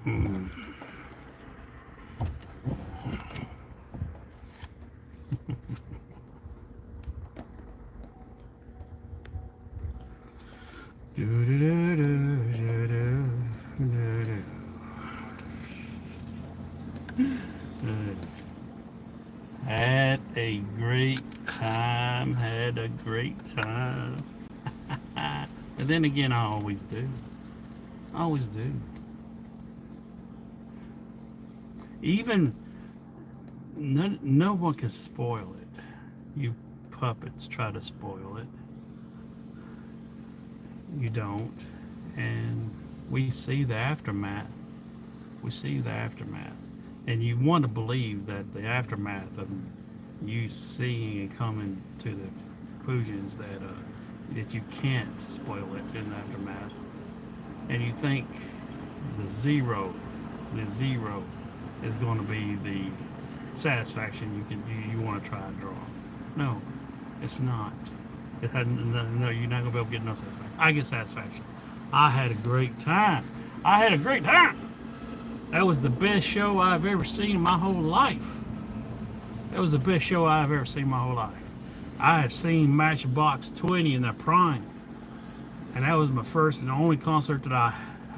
Mm. Had a great time. Had a great time. But then again, I always do. I always do. Even no one can spoil it. You puppets try to spoil it. You don't. And we see the aftermath. We see the aftermath. And you want to believe that the aftermath of you seeing and coming to the conclusions that you can't spoil it in the aftermath. And you think the zero is going to be the satisfaction you want to try to draw. No, it's not. It hadn't. No, you're not gonna be able to get no satisfaction. I get satisfaction. I had a great time. I had a great time. That was the best show I've ever seen in my whole life. That was the best show I've ever seen in my whole life. I had seen Matchbox 20 in their prime, and that was my first and only concert that I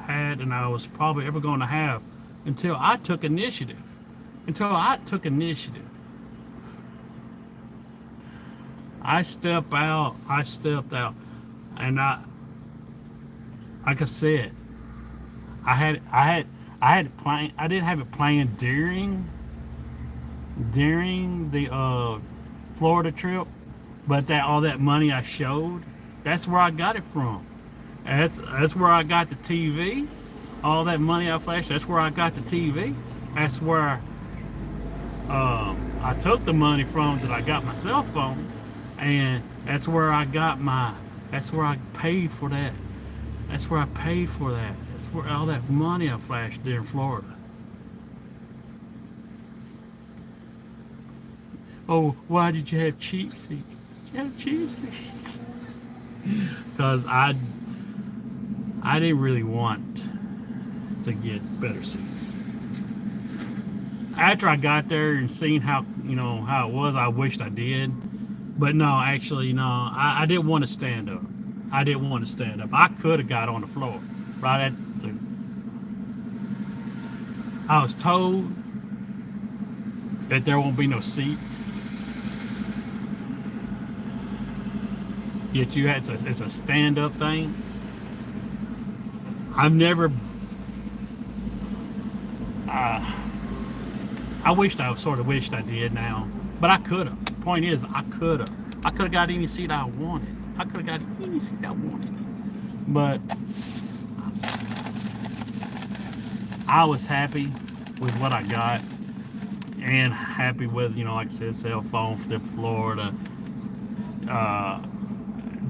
had, and I was probably ever going to have until I took initiative. I stepped out, and like I said, I didn't have it planned during the Florida trip, but that all that money I showed, that's where I got it from. That's where I got the TV. All that money I flashed, that's where I got the TV. That's where I took the money from that I got my cell phone, and that's where I paid for that. That's where all that money I flashed there in Florida. Oh, why did you have cheap seats? Did you have cheap seats? Because I didn't really want to get better seats. After I got there and seen how it was, I wished I did. But no, actually, no, I didn't want to stand up. I could have got on the floor. I was told that there won't be no seats. Yet it's a stand-up thing. I've never. I sort of wished I did now, but I could have. The point is, I could have got any seat I wanted. But I was happy with what I got, and happy with, like I said, cell phone, flip Florida,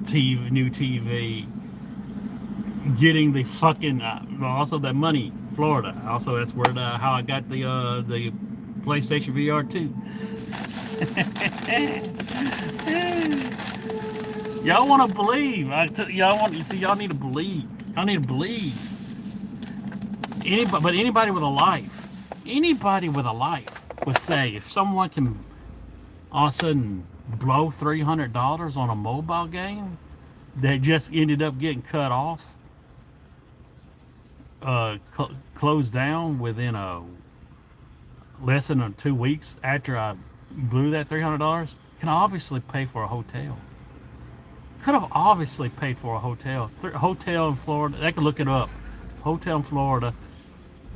TV, new TV, getting the fucking, also that money, Florida. Also, that's where how I got the PlayStation VR 2. Y'all want to believe? Y'all need to believe. Y'all need to believe. Anybody with a life would say, if someone can all of a sudden blow $300 on a mobile game that just ended up getting cut off, closed down within less than 2 weeks after I blew that $300, can obviously pay for a hotel. Could have obviously paid for a hotel. Hotel in Florida, they could look it up. Hotel in Florida,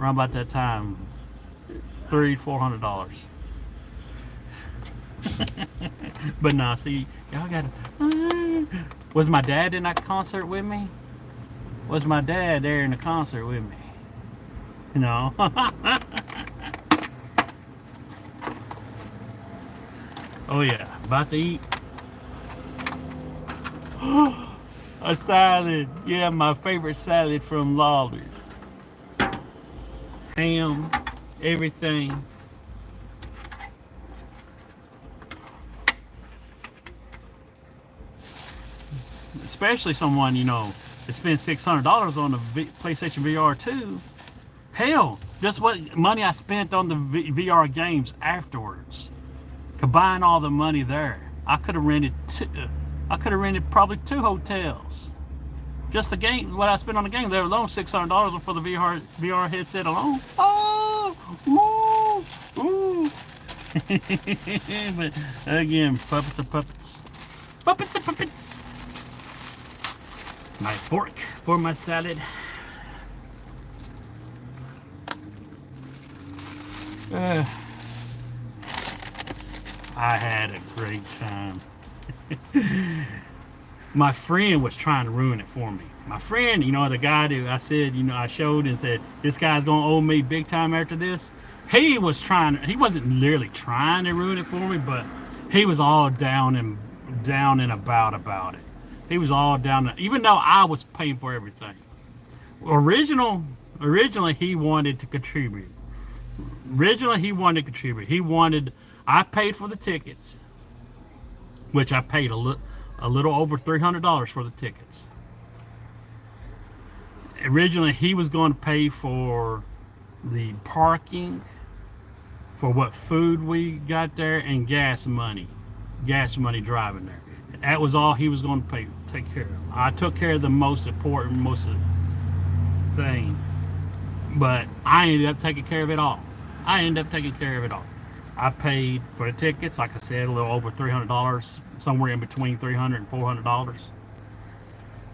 around about that time, $300-400. But nah, see, y'all gotta. Was my dad in that concert with me? Was my dad there in the concert with me? No. Oh yeah, about to eat. A salad. Yeah, my favorite salad from Lawler's. Ham, everything. Especially someone, that spent $600 on the PlayStation VR 2. Hell, just what money I spent on the VR games afterwards. Combine all the money there. I could have rented I could have rented probably 2 hotels. Just the game, what I spent on the game, there alone, $600 for the VR headset alone. Oh, ooh, ooh. But again, puppets are puppets. Puppets are puppets. My fork for my salad. I had a great time. My friend was trying to ruin it for me. My friend, the guy that I said, I showed and said, this guy's gonna owe me big time after this. He wasn't literally trying to ruin it for me, but he was all down and about it. He was all down, even though I was paying for everything. Originally he wanted to contribute. I paid for the tickets, which I paid a little over $300 for the tickets. Originally, he was going to pay for the parking, for what food we got there, and gas money driving there. That was all he was going to take care of. I took care of the most important, thing, but I ended up taking care of it all. I paid for the tickets, like I said, a little over $300, somewhere in between $300 and $400.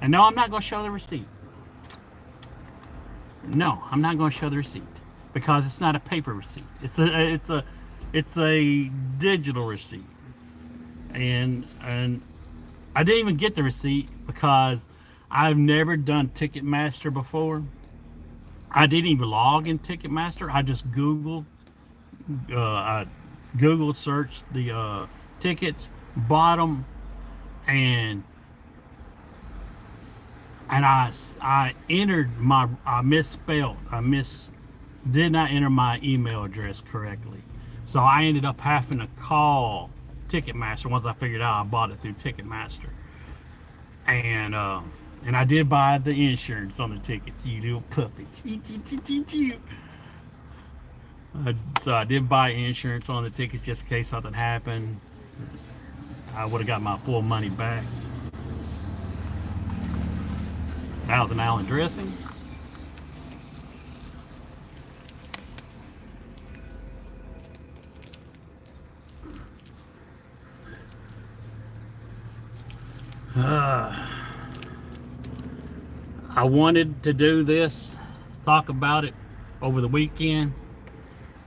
And no, I'm not going to show the receipt. No, I'm not going to show the receipt because it's not a paper receipt. It's a digital receipt. And I didn't even get the receipt because I've never done Ticketmaster before. I didn't even log in Ticketmaster. I just Googled searched the tickets, bought them, and I entered did not enter my email address correctly. So I ended up having to call Ticketmaster once I figured out I bought it through Ticketmaster. And I did buy the insurance on the tickets, you little puppets. So I did buy insurance on the tickets just in case something happened. I would have got my full money back. Thousand Island dressing. I wanted to do this, talk about it over the weekend,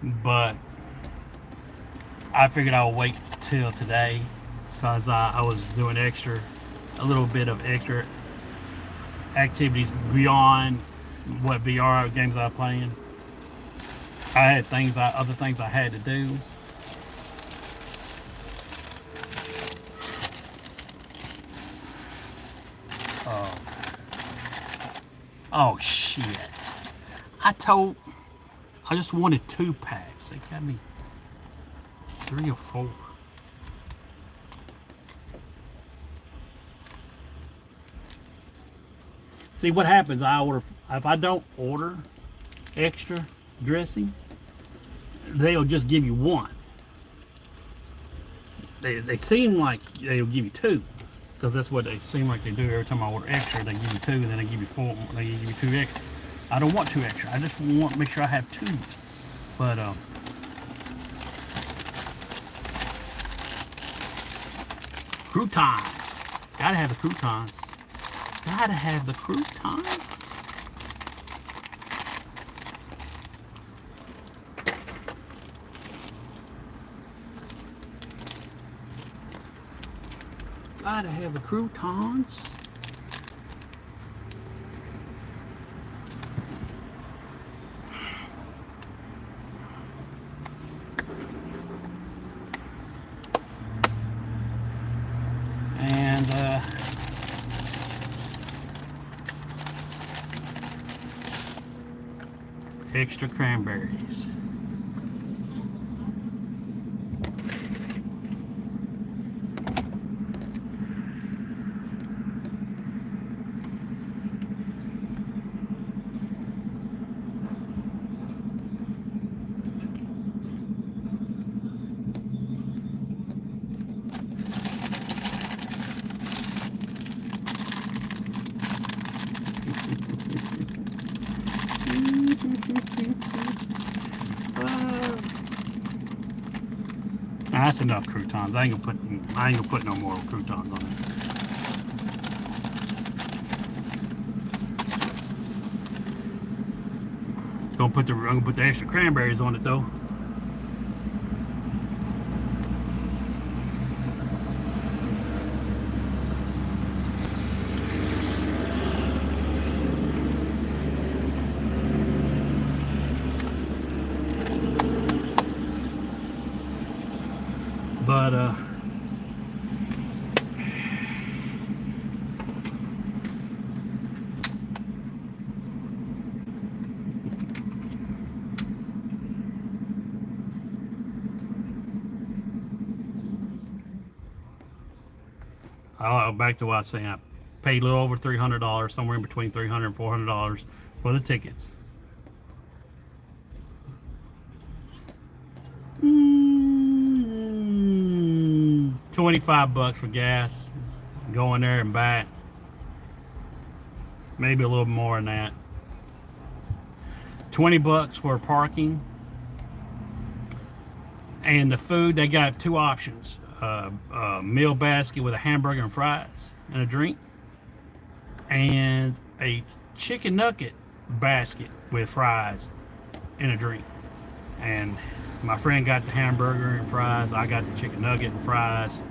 but I figured I would wait till today because I was doing a little bit of extra activities beyond what VR games I was playing. I had other things I had to do. Oh shit. I just wanted 2 packs. They got me 3 or 4. See what happens, if I don't order extra dressing, they'll just give you 1. They seem like they'll give you 2. Because that's what they seem like they do every time I order extra. They give you 2, and then they give you 4. They give you 2 extra. I don't want 2 extra. I just want to make sure I have 2. But croutons. Gotta have the croutons. Gotta have the croutons. Gotta have the croutons. And extra cranberries. Nah, that's enough croutons. I ain't gonna put no more croutons on it. I'm gonna put the extra cranberries on it though. But back to what I was saying, I paid a little over $300, somewhere in between $300 and $400 for the tickets. 25 bucks for gas, going there and back. Maybe a little more than that. 20 bucks for parking. And the food, they got two options. A meal basket with a hamburger and fries and a drink. And a chicken nugget basket with fries and a drink. And my friend got the hamburger and fries. I got the chicken nugget and fries.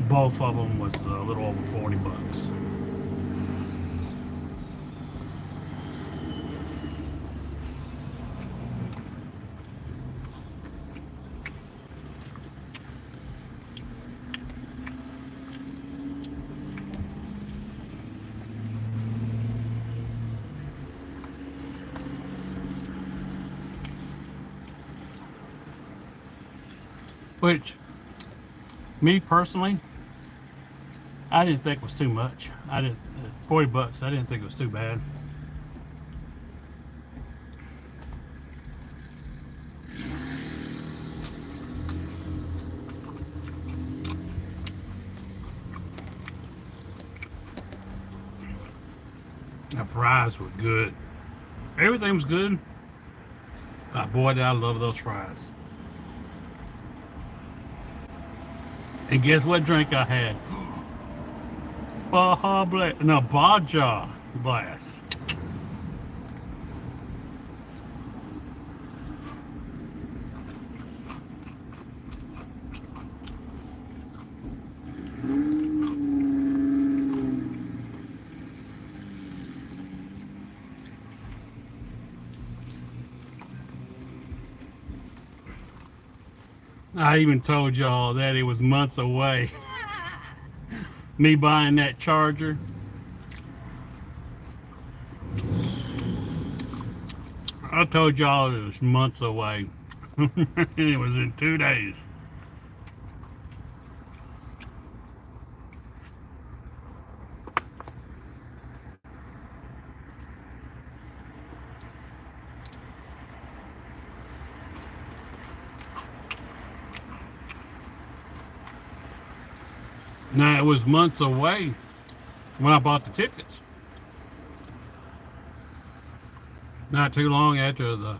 Both of them was a little over 40 bucks. Which, me personally, I didn't think was too much. 40 bucks, I didn't think it was too bad. The fries were good. Everything was good. Boy, did I love those fries. And guess what drink I had? Baja Blast. No, Baja Blast. I even told y'all that it was months away. Me buying that charger. I told y'all it was months away. It was in 2 days. Now, it was months away when I bought the tickets. Not too long after the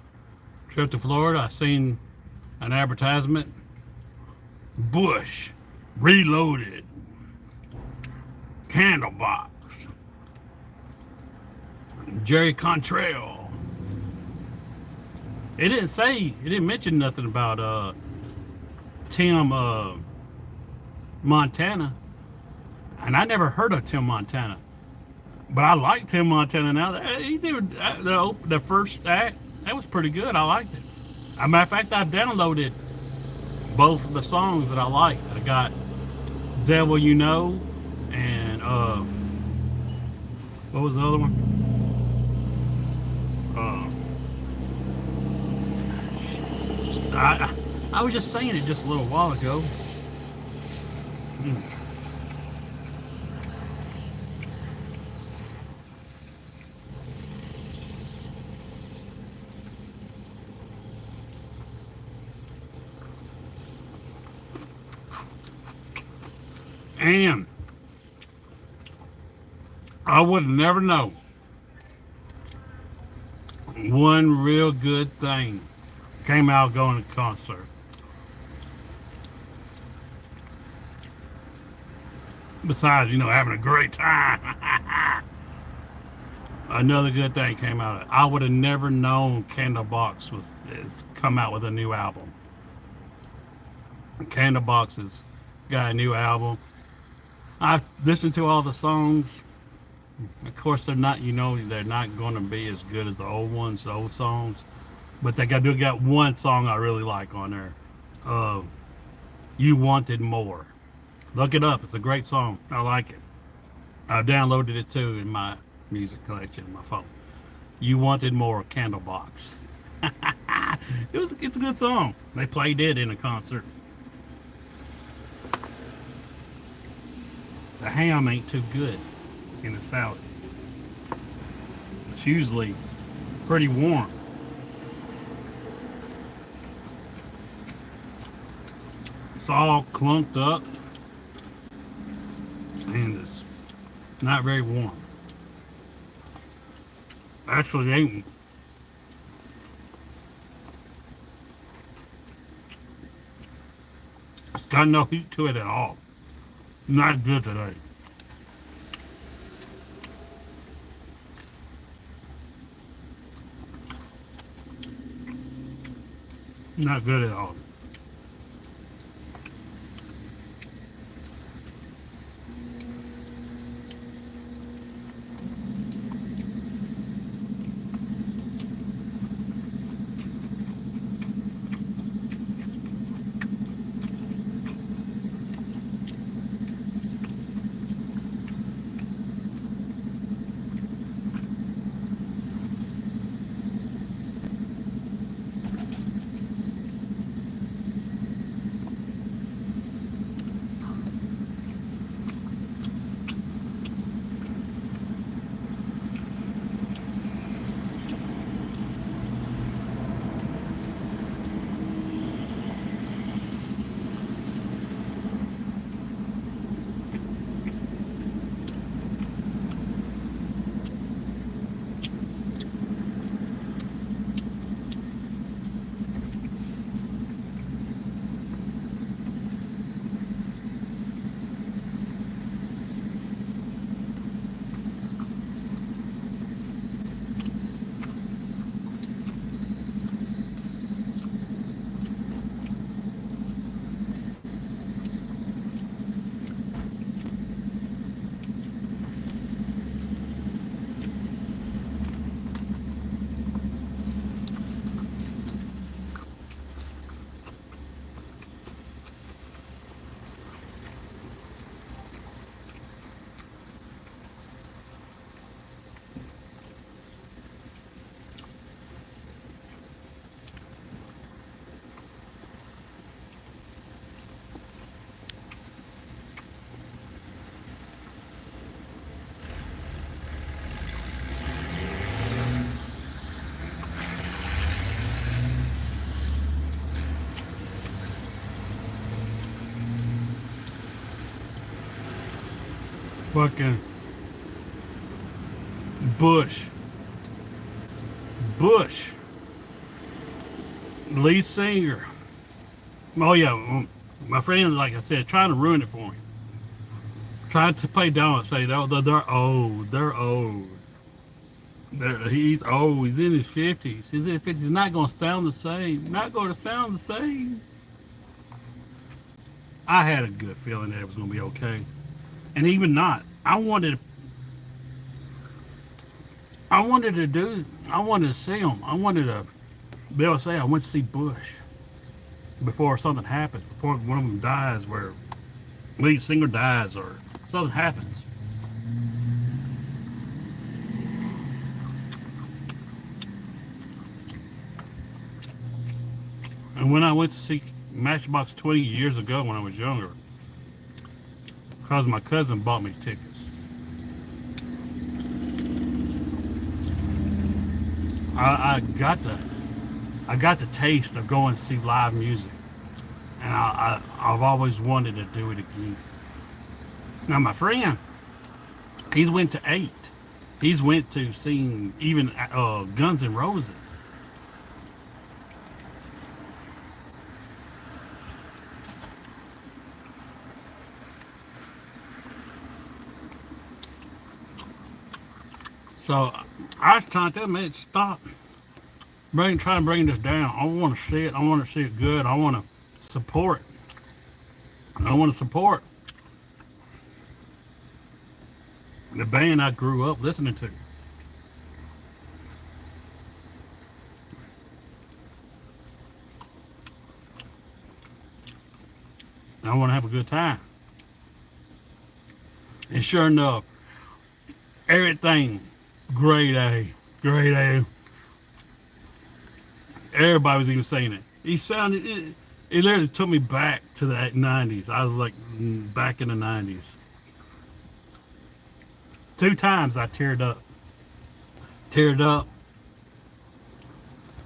trip to Florida, I seen an advertisement. Bush Reloaded Candlebox. Jerry Cantrell. It didn't mention nothing about Tim Montana. And I never heard of Tim Montana, but I like Tim Montana now. He did the first act. That was pretty good. I liked it. As a matter of fact, I've downloaded both of the songs that I liked. I got "Devil You Know" and what was the other one? I was just saying it just a little while ago. And I would never know one real good thing came out going to concert. Besides, having a great time. Another good thing came out of it. I would have never known Candlebox is come out with a new album. Candlebox has got a new album. I've listened to all the songs. Of course, they're not going to be as good as the old ones, the old songs. But they got one song I really like on there. Uh, You Wanted More. Look it up. It's a great song. I like it. I downloaded it too in my music collection on my phone. You Wanted More, Candlebox. It's a good song. They played it in a concert. The ham ain't too good in the salad. It's usually pretty warm. It's all clunked up and it's not very warm. Actually, it ain't. It's got no heat to it at all. Not good today. Not good at all. Fucking Bush. Bush. Lead singer. Oh yeah, my friend, like I said, trying to ruin it for me. Trying to play down and say they're old. They're old. He's old. He's in his 50s. He's in his 50s. Not going to sound the same. Not going to sound the same. I had a good feeling that it was going to be okay. And even not. I wanted to see him. I wanted to be able to say I went to see Bush before something happens, before one of them dies, where lead singer dies or something happens. And when I went to see Matchbox 20 years ago when I was younger, because my cousin bought me tickets. I got the taste of going to see live music, and I've always wanted to do it again. Now my friend, he's went to 8. He's went to see even Guns N' Roses. So I was trying to tell me, stop trying to bring this down. I want to see it. I want to see it good. I want to support. I want to support the band I grew up listening to. I want to have a good time. And sure enough, everything, grade A, grade A. Everybody was even saying it. He sounded, it literally took me back to the 90s. I was like back in the 90s. 2 times I teared up. Teared up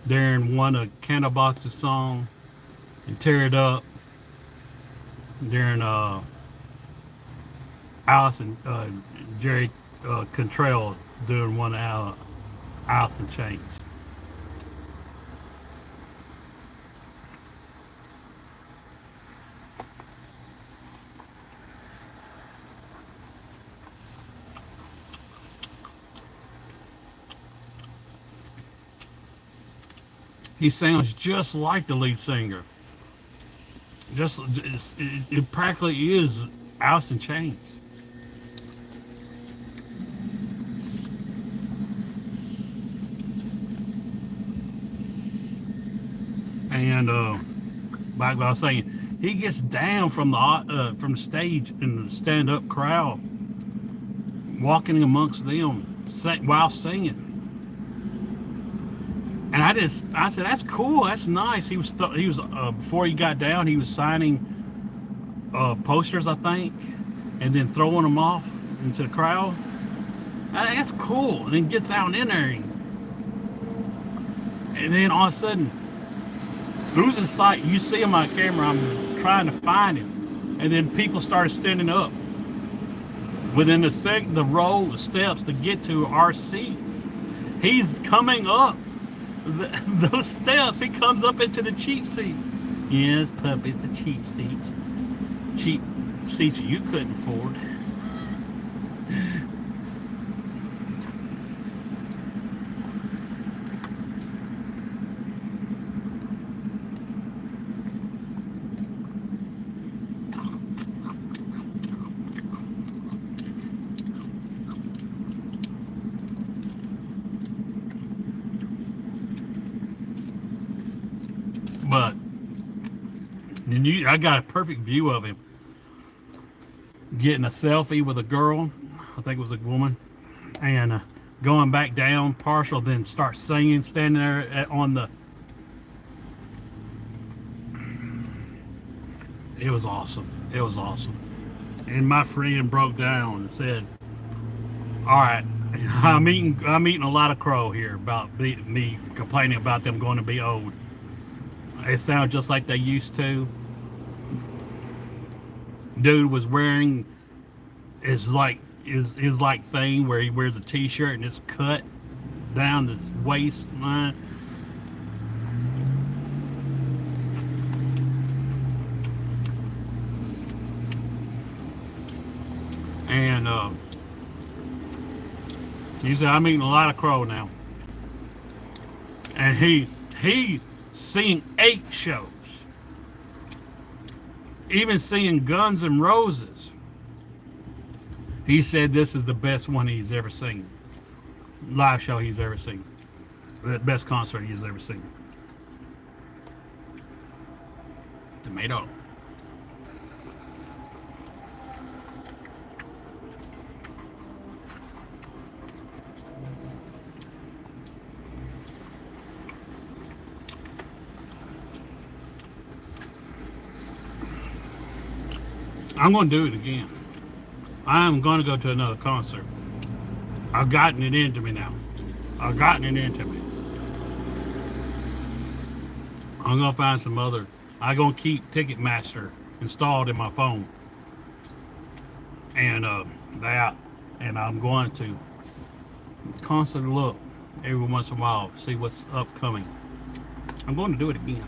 during one of Candlebox's song, and teared up during Alice and Jerry Cantrell doing one of Alice in Chains. He sounds just like the lead singer. It practically is Alice in Chains. And like I was saying, he gets down from the stage in the stand-up crowd, walking amongst them while singing. And I said, that's cool, that's nice. He was before he got down, he was signing posters, I think, and then throwing them off into the crowd. That's cool. And then gets out in there, and then all of a sudden, losing sight. You see him on camera. I'm trying to find him, and then people started standing up within the row of steps to get to our seats. He's coming up those steps. He comes up into the cheap seats. Yes, puppies, the cheap seats. Cheap seats you couldn't afford. But I got a perfect view of him getting a selfie with a girl, I think it was a woman, and going back down partial, then start singing, standing there on the. It was awesome. It was awesome. And my friend broke down and said, "All right, I'm eating a lot of crow here about me complaining about them going to be old. They sound just like they used to." Dude was wearing his thing where he wears a t-shirt and it's cut down his waistline. And he said, "I'm eating a lot of crow now." And he seen 8 shows. Even seeing Guns N' Roses. He said this is the best one he's ever seen. Live show he's ever seen. The best concert he's ever seen. Tomato. I'm going to do it again. I'm going to go to another concert. I've gotten it into me now. I've gotten it into me. I'm going to find some other. I'm going to keep Ticketmaster installed in my phone. And that. And I'm going to constantly look every once in a while, see what's upcoming. I'm going to do it again.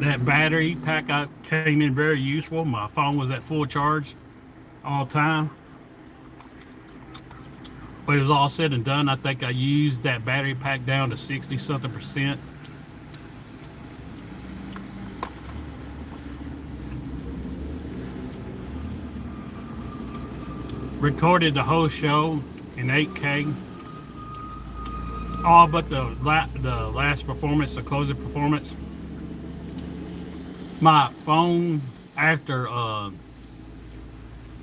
That battery pack came in very useful. My phone was at full charge all the time. When it was all said and done, I think I used that battery pack down to 60 something percent. Recorded the whole show in 8K. All but the last performance, the closing performance. My phone, after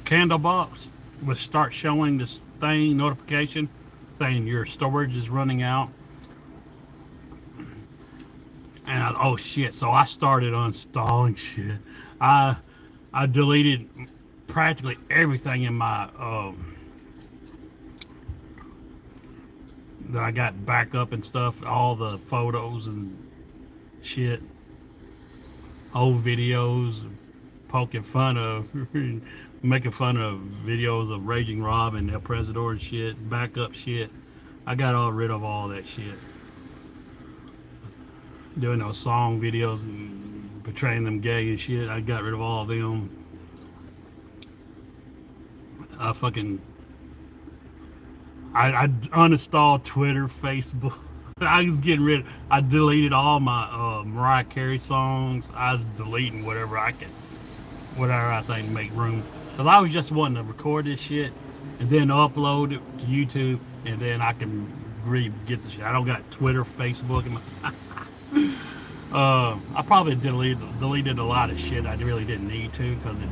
Candlebox, would start showing this thing, notification, saying your storage is running out. And oh shit, so I started uninstalling shit. I deleted practically everything in my that I got back up and stuff, all the photos and shit, old videos, poking fun of, making fun of videos of Raging Rob and El Presidor and shit, backup shit. I got rid of all that shit. Doing those song videos and portraying them gay and shit, I got rid of all of them. I uninstalled Twitter, Facebook. I was getting rid. I deleted all my Mariah Carey songs. I was deleting whatever I think to make room. Cause I was just wanting to record this shit and then upload it to YouTube, and then I can get the shit. I don't got Twitter, Facebook, and I probably deleted a lot of shit I really didn't need to, because it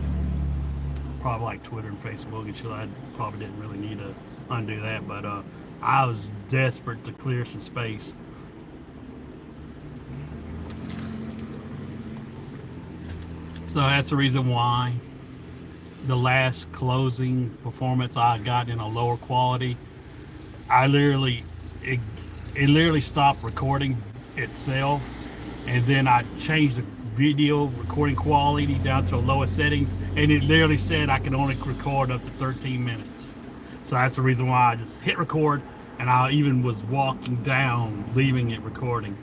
probably like Twitter and Facebook and shit. I probably didn't really need to undo that, but I was desperate to clear some space. So that's the reason why the last closing performance I got in a lower quality, it literally stopped recording itself, and then I changed the video recording quality down to the lowest settings, and it literally said I could only record up to 13 minutes. So that's the reason why I just hit record, and I even was walking down, leaving it recording.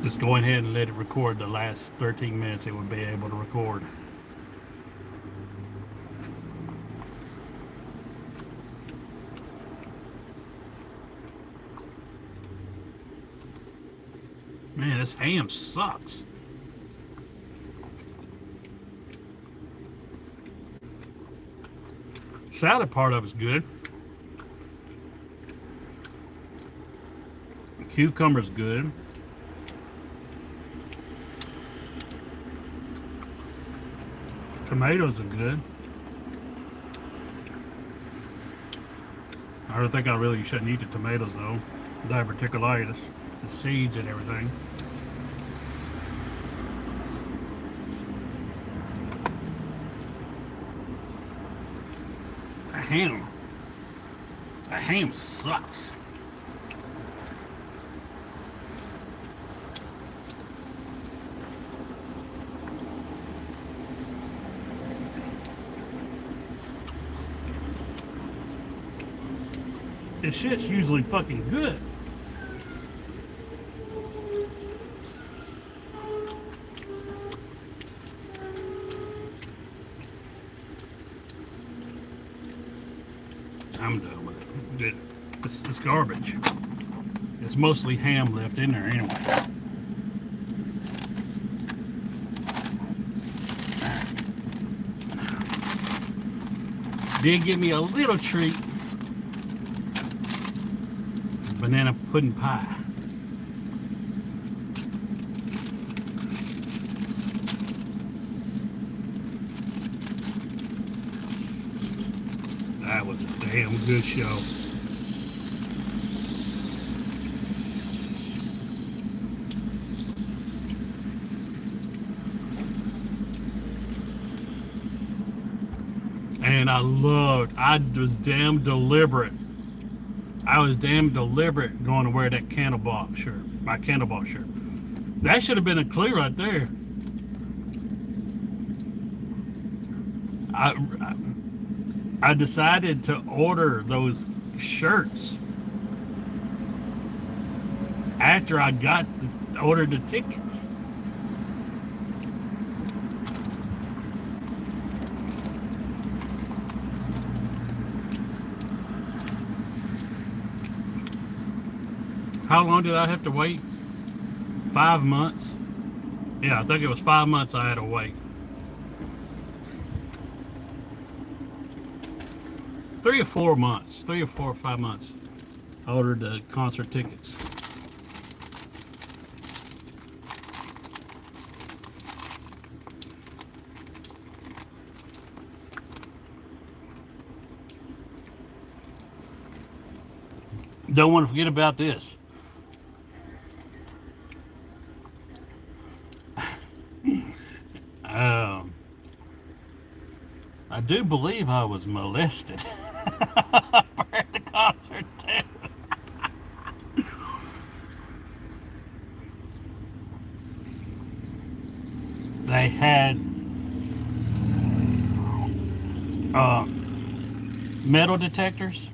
Just going ahead and let it record the last 13 minutes it would be able to record. Man, this ham sucks. Salad part of it's good. Cucumber's good. Tomatoes are good. I don't think I really shouldn't eat the tomatoes though. Diverticulitis, the seeds and everything. The ham sucks. This shit's usually fucking good. I'm done with it. It's garbage. It's mostly ham left in there anyway. Did give me a little treat. Banana pudding pie. That was a damn good show. And I was damn deliberate. I was damn deliberate going to wear that Candlebox shirt, my Candlebox shirt. That should have been a clue right there. I decided to order those shirts after I ordered the tickets. How long did I have to wait? 5 months. Yeah, I think it was 5 months I had to wait. 3 or 4 months, 3 or 4 or 5 months. I ordered the concert tickets. Don't want to forget about this. Um, I do believe I was molested at the concert too. They had uh, metal detectors.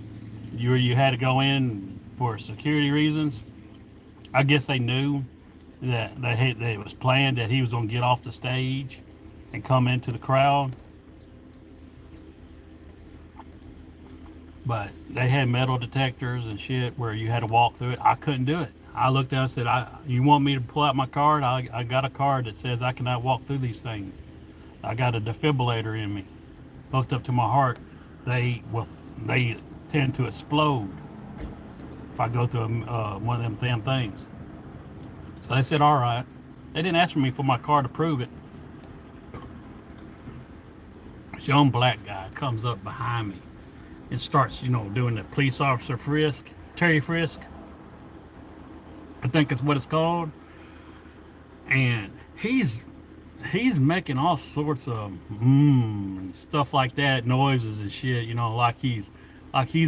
You had to go in for security reasons. I guess they knew that it was planned that he was going to get off the stage and come into the crowd. But they had metal detectors and shit where you had to walk through it. I couldn't do it. I looked at it and said, you want me to pull out my card? I got a card that says I cannot walk through these things. I got a defibrillator in me hooked up to my heart. They tend to explode if I go through one of them damn things. So they said, all right. They didn't ask me for my card to prove it. This young black guy comes up behind me and starts, doing the police officer frisk, Terry frisk. I think that's what it's called. And he's making all sorts of and stuff like that, noises and shit, like he's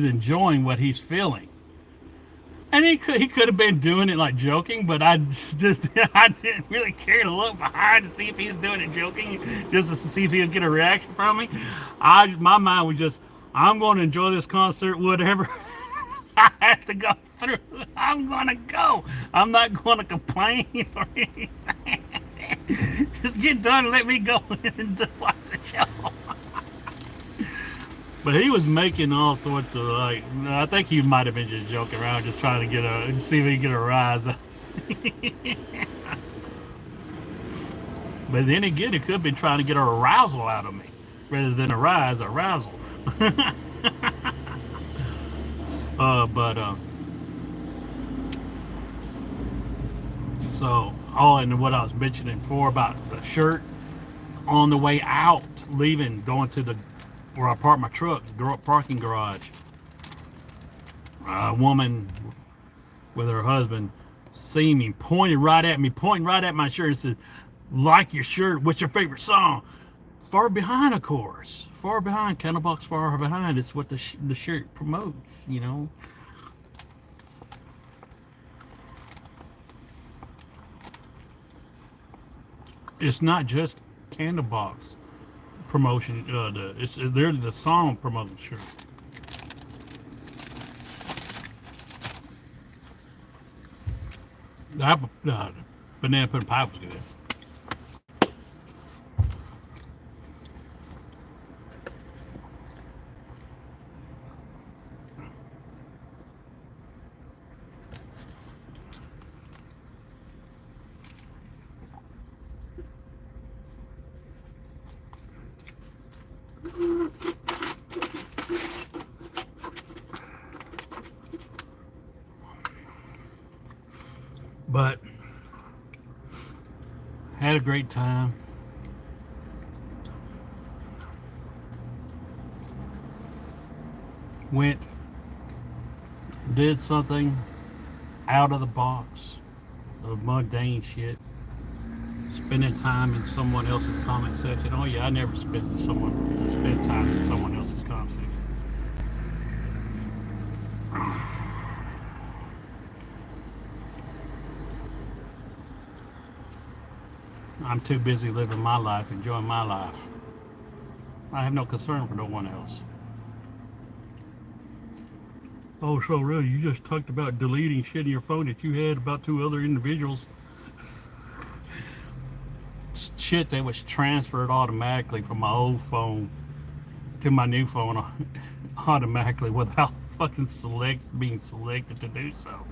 enjoying what he's feeling. And he could have been doing it like joking, but I didn't really care to look behind to see if he was doing it joking, just to see if he would get a reaction from me. My mind was just, I'm going to enjoy this concert, whatever I have to go through. I'm going to go. I'm not going to complain or anything. Just get done and let me go and watch the show. But he was making all sorts of I think he might have been just joking around, just trying to see if he could get a rise. But then again, he could have been trying to get a arousal out of me rather than a rise, arousal. And what I was mentioning before about the shirt, on the way out, leaving, going to where I parked my truck, parking garage, a woman with her husband seen me, pointing right at my shirt and said, like your shirt, what's your favorite song? Far Behind, of course. Far Behind, Candlebox Far Behind. It's what the shirt promotes, It's not just Candlebox promotion. They're the song promoting shirt. The banana pudding pie was good. But had a great time. Did something out of the box of mundane shit. Spending time in someone else's comment section. Oh yeah, I never spent time in someone else's comment section. I'm too busy living my life, enjoying my life. I have no concern for no one else. Oh, so really, you just talked about deleting shit in your phone that you had about 2 other individuals. Shit that was transferred automatically from my old phone to my new phone automatically without fucking being selected to do so.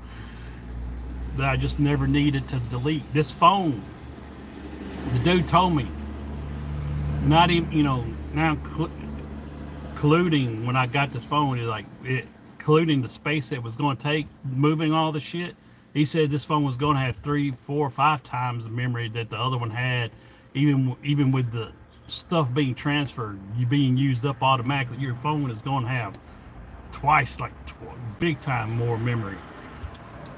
that I just never needed to delete. This phone, the dude told me, not even, now colluding when I got this phone, he's like, colluding the space it was going to take moving all the shit. He said this phone was going to have 3, 4, 5 times the memory that the other one had, even with the stuff being transferred, you being used up automatically. Your phone is going to have twice, like big time more memory.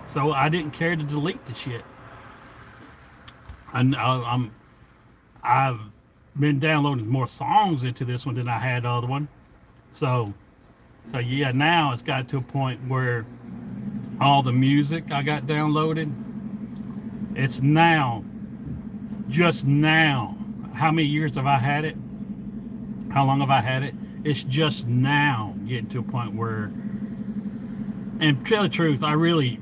So I didn't care to delete the shit. I've been downloading more songs into this one than I had the other one. So yeah, now it's got to a point where all the music I got downloaded, it's now, just now. How many years have I had it? How long have I had it? It's just now getting to a point where, and to tell the truth, I really,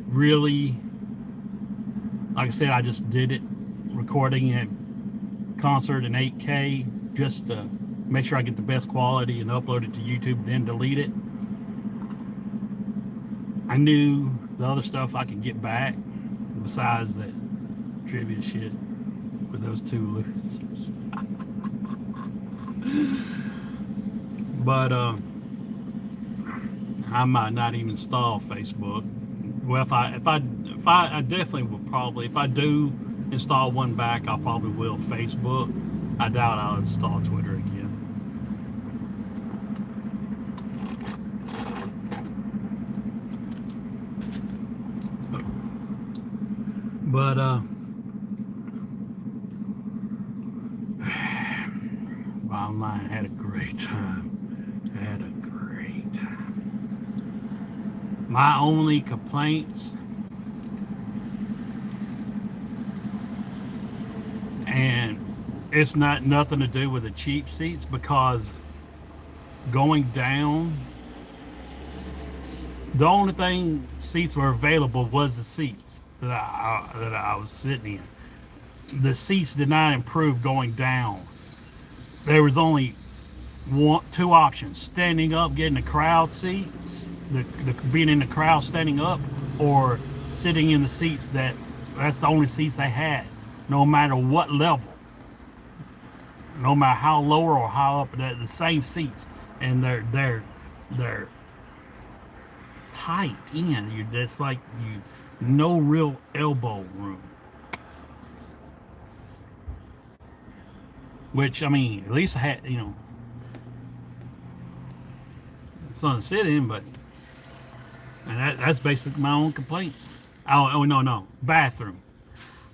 like I said, I just did it, recording a concert in 8K just to make sure I get the best quality and upload it to YouTube, then delete it. I knew the other stuff I could get back besides that trivia shit with those two losers. But I might not even install Facebook. Well, if I definitely will probably, if I do install one back, I'll probably will Facebook. I doubt I'll install Twitter again. But bottom line, I had a great time. My only complaints, and it's not nothing to do with the cheap seats, because going down, the only thing seats were available was the seats that I was sitting in. The seats did not improve going down. There was only two options: standing up, getting the crowd seats, the being in the crowd standing up, or sitting in the seats that's the only seats they had, no matter what level, no matter how lower or how up, they're the same seats, and they're tight in. That's like no real elbow room. Which, I mean, at least I had, something to sit in, but, and that's basically my own complaint. Oh no, bathroom.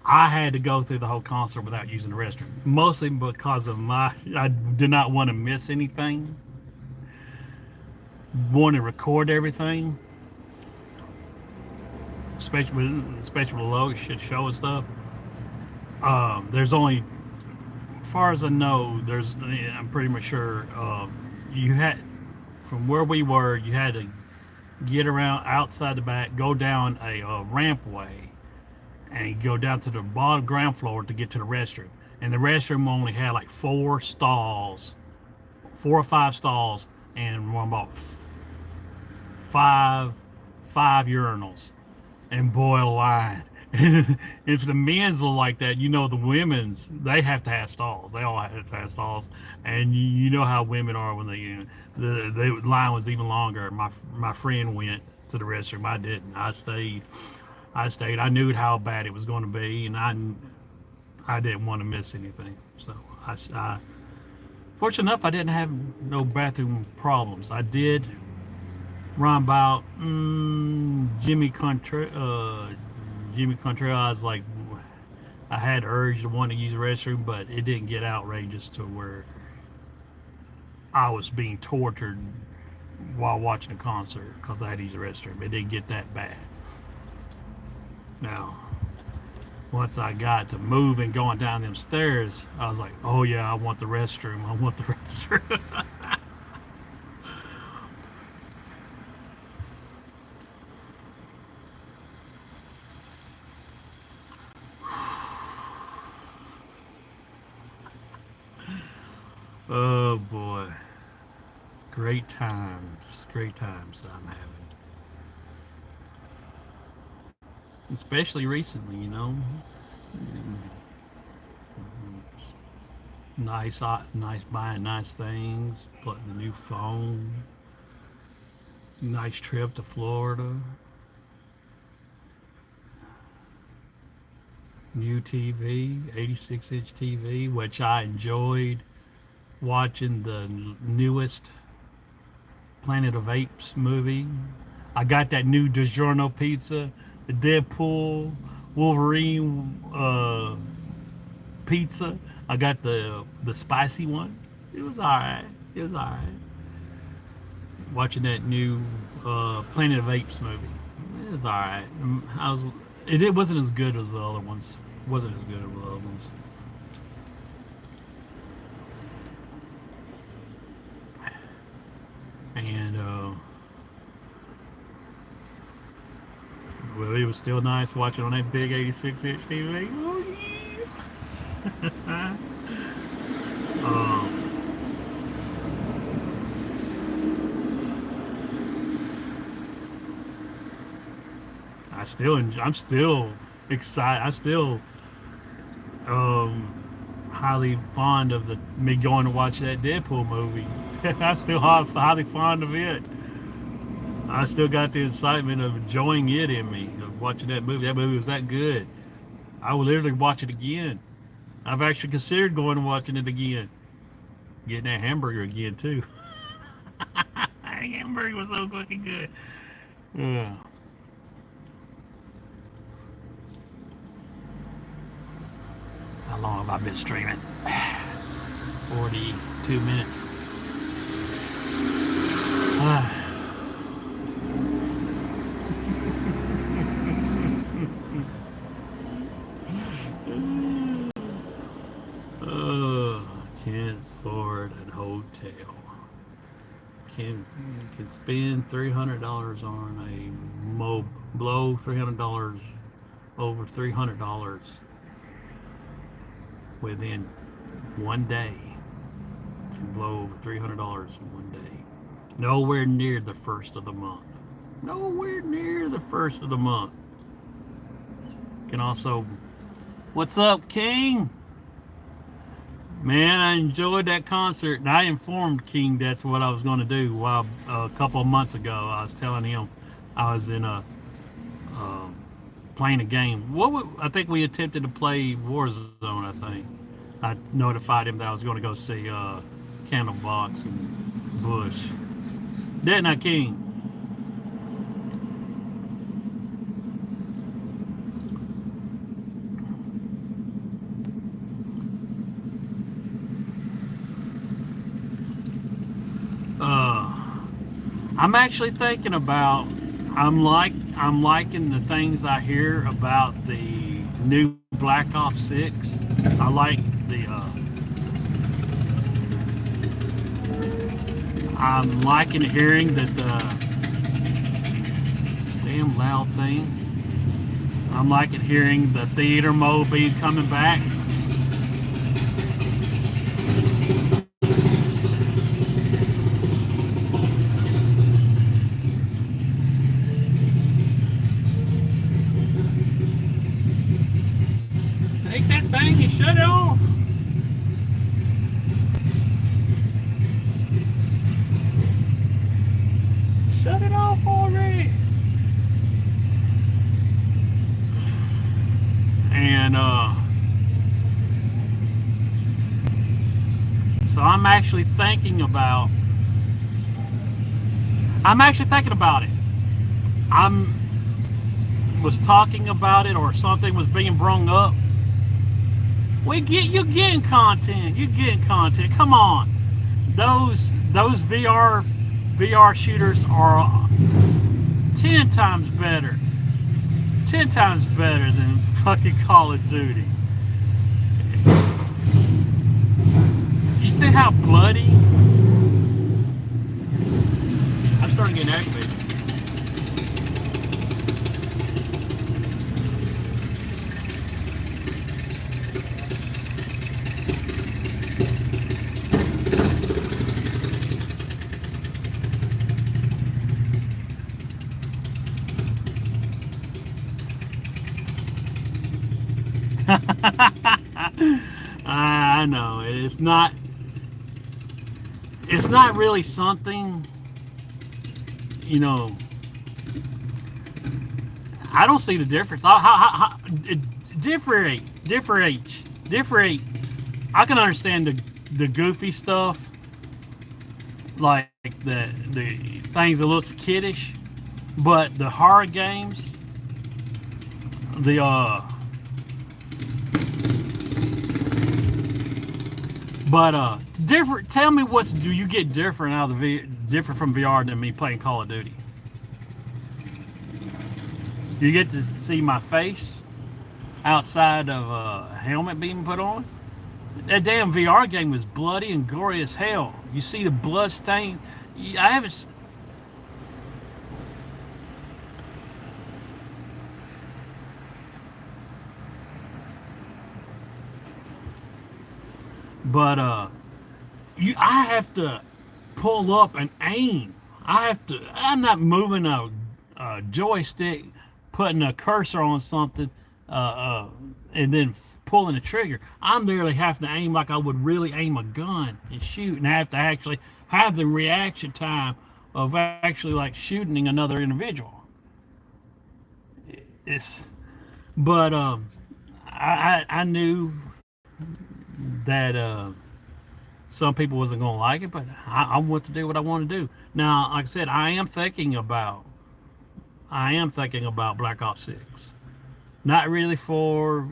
I had to go through the whole concert without using the restroom, mostly because of I did not want to miss anything. Want to record everything, especially below shit show and stuff. There's only, as far as I know, I'm pretty much sure, you had, from where we were, you had to get around outside the back, go down a rampway, and go down to the bottom ground floor to get to the restroom. And the restroom only had like 4 or 5 stalls, and about five urinals. And boy, line. If the men's were like that, the women's, they have to have stalls. They all have to have stalls, and you know how women are when the line was even longer. My friend went to the restroom. I didn't. I stayed. I knew how bad it was going to be, and I didn't want to miss anything. So I fortunate enough, I didn't have no bathroom problems. I did run about Jimmy Contreras. Like, I had urge to want to use the restroom, but it didn't get outrageous to where I was being tortured while watching a concert because I had to use the restroom. It didn't get that bad. Now, once I got to moving, going down them stairs, I was like, oh yeah, I want the restroom. Oh boy. Great times I'm having. especially recently, you know. And nice buying nice things, putting a new phone, nice trip to Florida, new TV, 86-inch TV, which I enjoyed watching the newest Planet of Apes movie. I got that new DiGiorno pizza, the Deadpool, Wolverine pizza. I got the spicy one. It was alright. It was alright. Watching that new Planet of Apes movie. It was alright. It wasn't as good as the other ones. It wasn't as good as the other ones. And well, it was still nice watching on that big 86-inch TV. Oh yeah. I'm still excited. I still highly fond of me going to watch that Deadpool movie. I'm still highly fond of it. I still got the excitement of enjoying it in me, of watching that movie. That movie was that good. I will literally watch it again. I've actually considered going and watching it again. Getting that hamburger again, too. That hamburger was so fucking good. Yeah. How long have I been streaming? 42 minutes. Can't afford a hotel. Can spend $300 on a blow $300 over $300 within one day. Can blow over $300 in one day. Nowhere near the first of the month. Nowhere near the first of the month. Can also, what's up, King? Man, I enjoyed that concert, and I informed King that's what I was going to do. While a couple of months ago, I was telling him I was in playing a game. I think we attempted to play Warzone. I think I notified him that I was going to go see Candlebox and Bush. Didn't I, King? I'm actually thinking about. I'm liking the things I hear about the new Black Ops 6. I like the. I'm liking hearing that the damn loud thing. I'm liking hearing the theater mode being coming back. Take that thing and shut it off. Shut it off already. And so I'm actually thinking about it. Was talking about it, or something was being brought up. You're getting content. You're getting content. Come on, those VR shooters are 10 times better. 10 times better than fucking Call of Duty. You see how bloody? I'm starting getting activated. I know it's not. It's not really something. You know, I don't see the difference. Differentiate. I can understand the goofy stuff, like the things that looks kiddish, but the horror games, the different. Tell me what do you get different out of different from VR than me playing Call of Duty? You get to see my face outside of a helmet being put on. That damn VR game was bloody and gory as hell. You see the blood stain. I haven't. But I have to pull up and aim. I have to. I'm not moving a joystick, putting a cursor on something, and then pulling the trigger. I'm literally having to aim like I would really aim a gun and shoot, and I have to actually have the reaction time of actually like shooting another individual. It's, but I knew that some people wasn't gonna like it, but I want to do what I want to do. Now, like I said, I am thinking about Black Ops 6. Not really for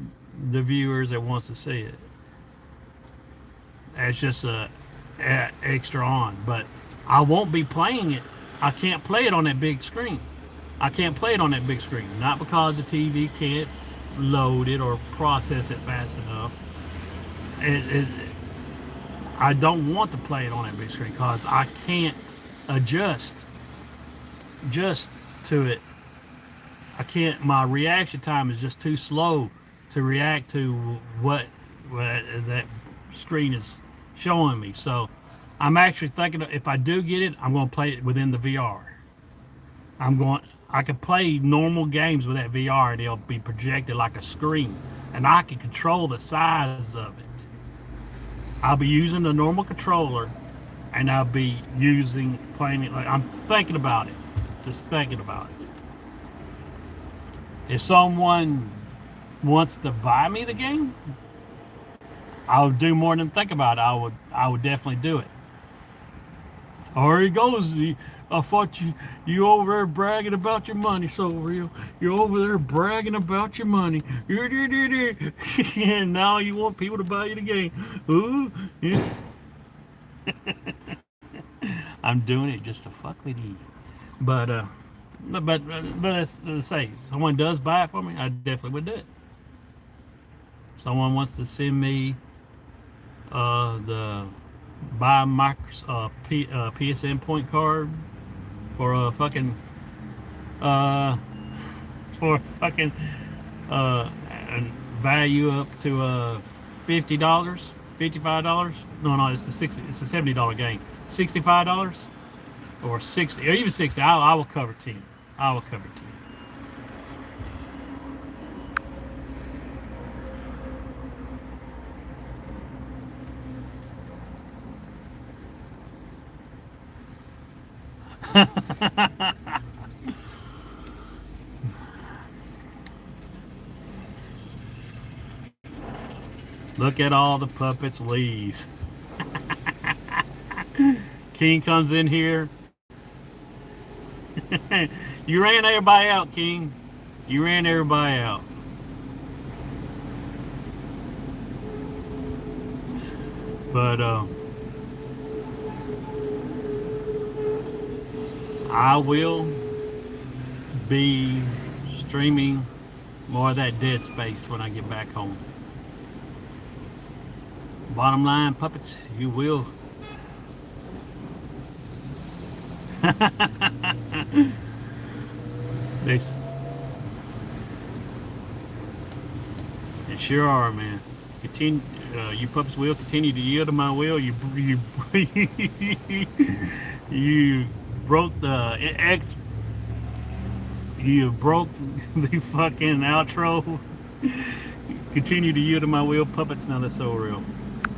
the viewers that wants to see it. It's just a extra on, but I won't be playing it. I can't play it on that big screen. I can't play it on that big screen. Not because the TV can't load it or process it fast enough. It, I don't want to play it on that big screen because I can't adjust just to it. I can't. My reaction time is just too slow to react to what that screen is showing me. So I'm actually thinking if I do get it, I'm going to play it within the VR. I can play normal games with that VR and it'll be projected like a screen, and I can control the size of it. I'll be using the normal controller, and I'll be playing it like I'm thinking about it, just thinking about it. If someone wants to buy me the game, I would do more than think about it. I would definitely do it. Or he goes, I thought you over there bragging about your money, so real. You're over there bragging about your money. And now you want people to buy you the game. Ooh, yeah. I'm doing it just to fuck with you. But let's say someone does buy it for me, I definitely would do it. Someone wants to send me the buy PSN point card for a fucking value up to $50, $55. No, it's a $70 game. $65 or 60 or even 60. I will cover 10. I will cover 10. Look at all the puppets leave. King comes in here. You ran everybody out, King. You ran everybody out. But I will be streaming more of that Dead Space when I get back home. Bottom line, puppets, you will. They sure are, man. Continue, you puppets will continue to yield to my will. You you broke the you broke the fucking outro. Continue to yield to my will. Puppets, now that's so real.